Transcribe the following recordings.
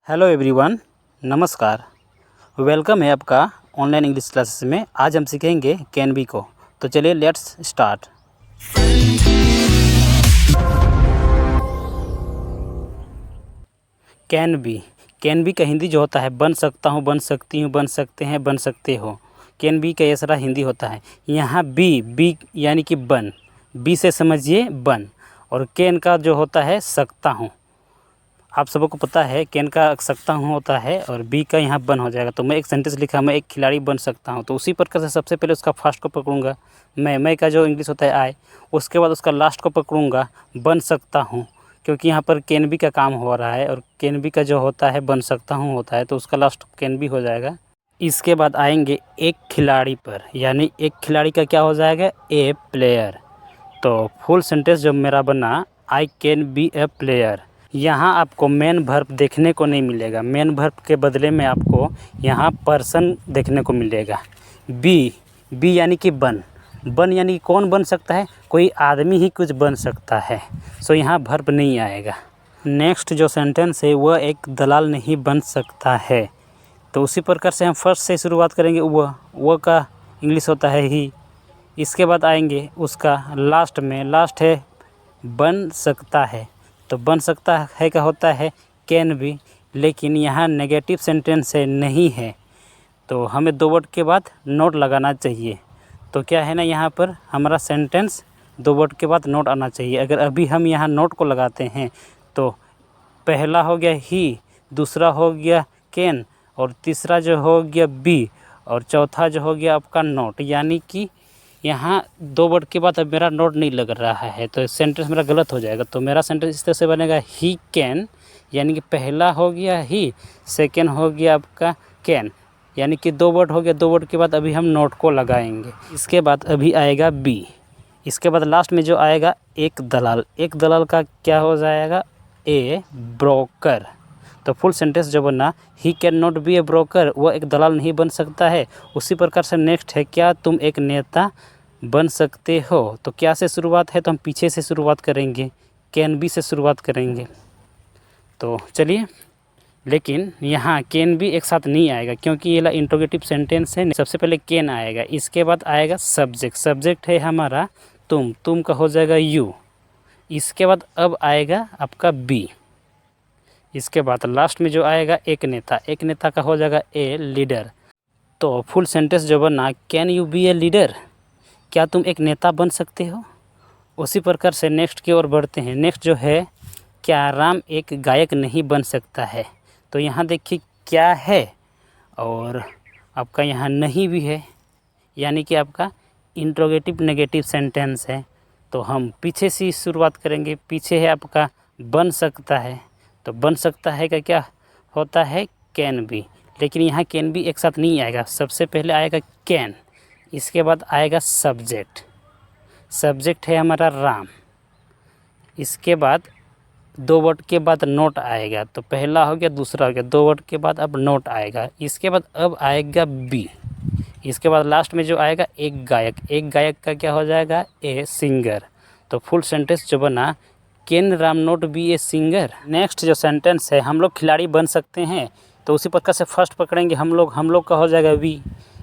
Hello everyone, नमस्कार। Welcome है आपका ऑनलाइन इंग्लिश क्लासेस में। आज हम सीखेंगे कैन बी को। तो चलिए लेट्स स्टार्ट। कैन बी का हिंदी जो होता है बन सकता हूँ, बन सकती हूँ, बन सकते हैं, बन सकते हो। कैन बी का ये सारा हिंदी होता है। यहाँ बी यानी कि बन, बी से समझिए बन, और कैन का जो होता है सकता हूँ। आप सबको पता है कैन का सकता हूँ होता है और बी का यहाँ बन हो जाएगा। तो मैं एक सेंटेंस लिखा, मैं एक खिलाड़ी बन सकता हूँ, तो उसी प्रकार से सबसे पहले उसका फर्स्ट को पकड़ूंगा, मैं का जो इंग्लिश होता है आई, उसके बाद उसका लास्ट को पकड़ूंगा बन सकता हूँ, क्योंकि यहाँ पर कैन बी का काम हो रहा है और कैन बी का जो होता है बन सकता हूँ होता है, तो उसका लास्ट कैन बी हो जाएगा। इसके बाद आएंगे एक खिलाड़ी पर, यानी एक खिलाड़ी का क्या हो जाएगा, ए प्लेयर। तो फुल सेंटेंस जब मेरा बना I can be A player, यहाँ आपको मेन वर्ब देखने को नहीं मिलेगा। मेन वर्ब के बदले में आपको यहाँ पर्सन देखने को मिलेगा। बी यानी कि बन यानी कि कौन बन सकता है, कोई आदमी ही कुछ बन सकता है। सो यहाँ वर्ब नहीं आएगा। नेक्स्ट जो सेंटेंस है वह एक दलाल नहीं बन सकता है, तो उसी प्रकार से हम फर्स्ट से शुरुआत करेंगे। वह का इंग्लिश होता है ही। इसके बाद आएंगे उसका लास्ट में, लास्ट है बन सकता है, तो बन सकता है का होता है कैन बी, लेकिन यहाँ नेगेटिव सेंटेंस है नहीं है, तो हमें दो वर्ड के बाद नोट लगाना चाहिए। तो क्या है ना, यहाँ पर हमारा सेंटेंस दो वर्ड के बाद नोट आना चाहिए। अगर अभी हम यहाँ नोट को लगाते हैं तो पहला हो गया ही, दूसरा हो गया कैन, और तीसरा जो हो गया बी, और चौथा जो हो गया आपका नोट, यानी कि यहाँ दो वर्ड के बाद अब मेरा नोट नहीं लग रहा है, तो सेंटेंस मेरा गलत हो जाएगा। तो मेरा सेंटेंस इस तरह से बनेगा ही कैन, यानी कि पहला हो गया ही, सेकेंड हो गया आपका कैन, यानी कि दो वर्ड हो गया। दो वर्ड के बाद अभी हम नोट को लगाएंगे। इसके बाद अभी आएगा बी। इसके बाद लास्ट में जो आएगा एक दलाल। एक दलाल का क्या हो जाएगा, ए ब्रोकर। तो फुल सेंटेंस जो बना he can not be A broker, वह एक दलाल नहीं बन सकता है। उसी प्रकार से नेक्स्ट है क्या तुम एक नेता बन सकते हो। तो क्या से शुरुआत है, तो हम पीछे से शुरुआत करेंगे, कैन बी से शुरुआत करेंगे। तो चलिए, लेकिन यहाँ कैन बी एक साथ नहीं आएगा क्योंकि ये इंट्रोगेटिव सेंटेंस है। सबसे पहले कैन आएगा, इसके बाद आएगा सब्जेक्ट। सब्जेक्ट है हमारा तुम का हो जाएगा यू। इसके बाद अब आएगा आपका बी। इसके बाद लास्ट में जो आएगा एक नेता का हो जाएगा ए लीडर। तो फुल सेंटेंस जो बना can you be a leader, क्या तुम एक नेता बन सकते हो। उसी प्रकार से नेक्स्ट की ओर बढ़ते हैं। नेक्स्ट जो है क्या राम एक गायक नहीं बन सकता है। तो यहाँ देखिए क्या है और आपका यहाँ नहीं भी है, यानी कि आपका इंट्रोगेटिव नेगेटिव सेंटेंस है। तो हम पीछे से शुरुआत करेंगे। पीछे है आपका बन सकता है, तो बन सकता है का क्या होता है कैन बी, लेकिन यहाँ कैन बी एक साथ नहीं आएगा। सबसे पहले आएगा कैन, इसके बाद आएगा सब्जेक्ट। सब्जेक्ट है हमारा राम। इसके बाद दो वर्ड के बाद नोट आएगा, तो पहला हो गया, दूसरा हो गया, दो वर्ड के बाद अब नोट आएगा। इसके बाद अब आएगा बी। इसके बाद लास्ट में जो आएगा एक गायक। एक गायक का क्या हो जाएगा, ए सिंगर। तो फुल सेंटेंस जो बना can Ram not be a singer. Next जो सेंटेंस है हम लोग खिलाड़ी बन सकते हैं, तो उसी प्रकार से फर्स्ट पकड़ेंगे हम लोग का हो जाएगा वी।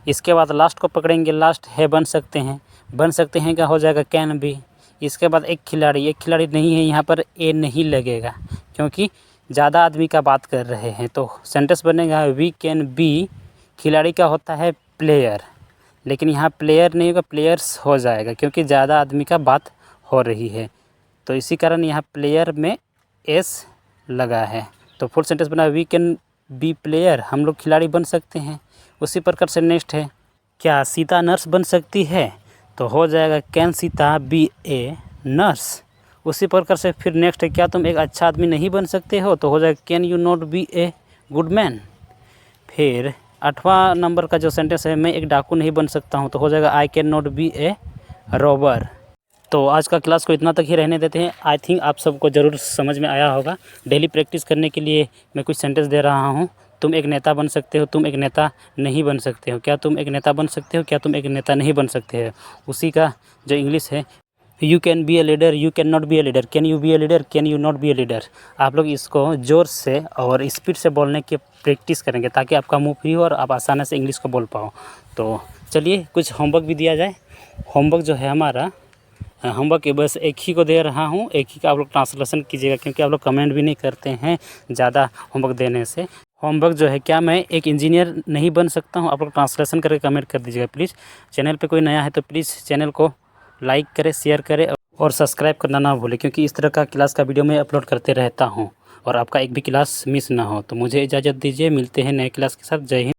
इसके बाद लास्ट को पकड़ेंगे, लास्ट है बन सकते हैं का हो जाएगा कैन बी। इसके बाद एक खिलाड़ी नहीं है, यहाँ पर ए नहीं लगेगा क्योंकि ज़्यादा आदमी का बात कर रहे हैं। तो सेंटेंस बनेगा वी कैन बी। खिलाड़ी का होता है प्लेयर, लेकिन यहाँ प्लेयर नहीं होगा, प्लेयर्स हो जाएगा क्योंकि ज़्यादा आदमी का बात हो रही है, तो इसी कारण यहाँ प्लेयर में एस लगा है। तो फुल सेंटेंस बना वी कैन बी प्लेयर, हम लोग खिलाड़ी बन सकते हैं। उसी प्रकार से नेक्स्ट है क्या सीता नर्स बन सकती है, तो हो जाएगा can Sita be a nurse. उसी प्रकार से फिर नेक्स्ट है क्या तुम एक अच्छा आदमी नहीं बन सकते हो, तो हो जाएगा can you not be a good man. फिर 8वां नंबर का जो सेंटेंस है मैं एक डाकू नहीं बन सकता हूँ, तो हो जाएगा I can not be A robber. तो आज का क्लास को इतना तक ही रहने देते हैं। आई थिंक आप सबको ज़रूर समझ में आया होगा। डेली प्रैक्टिस करने के लिए मैं कुछ सेंटेंस दे रहा हूँ। तुम एक नेता बन सकते हो, तुम एक नेता नहीं बन सकते हो, क्या तुम एक नेता बन सकते हो, क्या तुम एक नेता नहीं बन सकते हो। उसी का जो इंग्लिश है you can be a leader, you can not be a leader, can you be a leader, can you not be a leader. आप लोग इसको ज़ोर से और स्पीड से बोलने की प्रैक्टिस करेंगे ताकि आपका मुंह फ्री हो और आप आसानी से इंग्लिश को बोल पाओ। तो चलिए कुछ होमवर्क भी दिया जाए। होमवर्क जो है हमारा, होमवर्क बस एक ही को दे रहा हूँ, एक ही का आप लोग ट्रांसलेशन कीजिएगा क्योंकि आप लोग कमेंट भी नहीं करते हैं ज़्यादा होमवर्क देने से। होमवर्क जो है, क्या मैं एक इंजीनियर नहीं बन सकता हूँ? आप लोग ट्रांसलेशन करके कमेंट कर दीजिएगा प्लीज़। चैनल पे कोई नया है तो प्लीज़ चैनल को लाइक करें, शेयर करें और सब्सक्राइब करना ना भूलें क्योंकि इस तरह का क्लास का वीडियो मैं अपलोड करते रहता हूँ और आपका एक भी क्लास मिस ना हो। तो मुझे इजाज़त दीजिए, मिलते हैं नए क्लास के साथ। जय हिंद।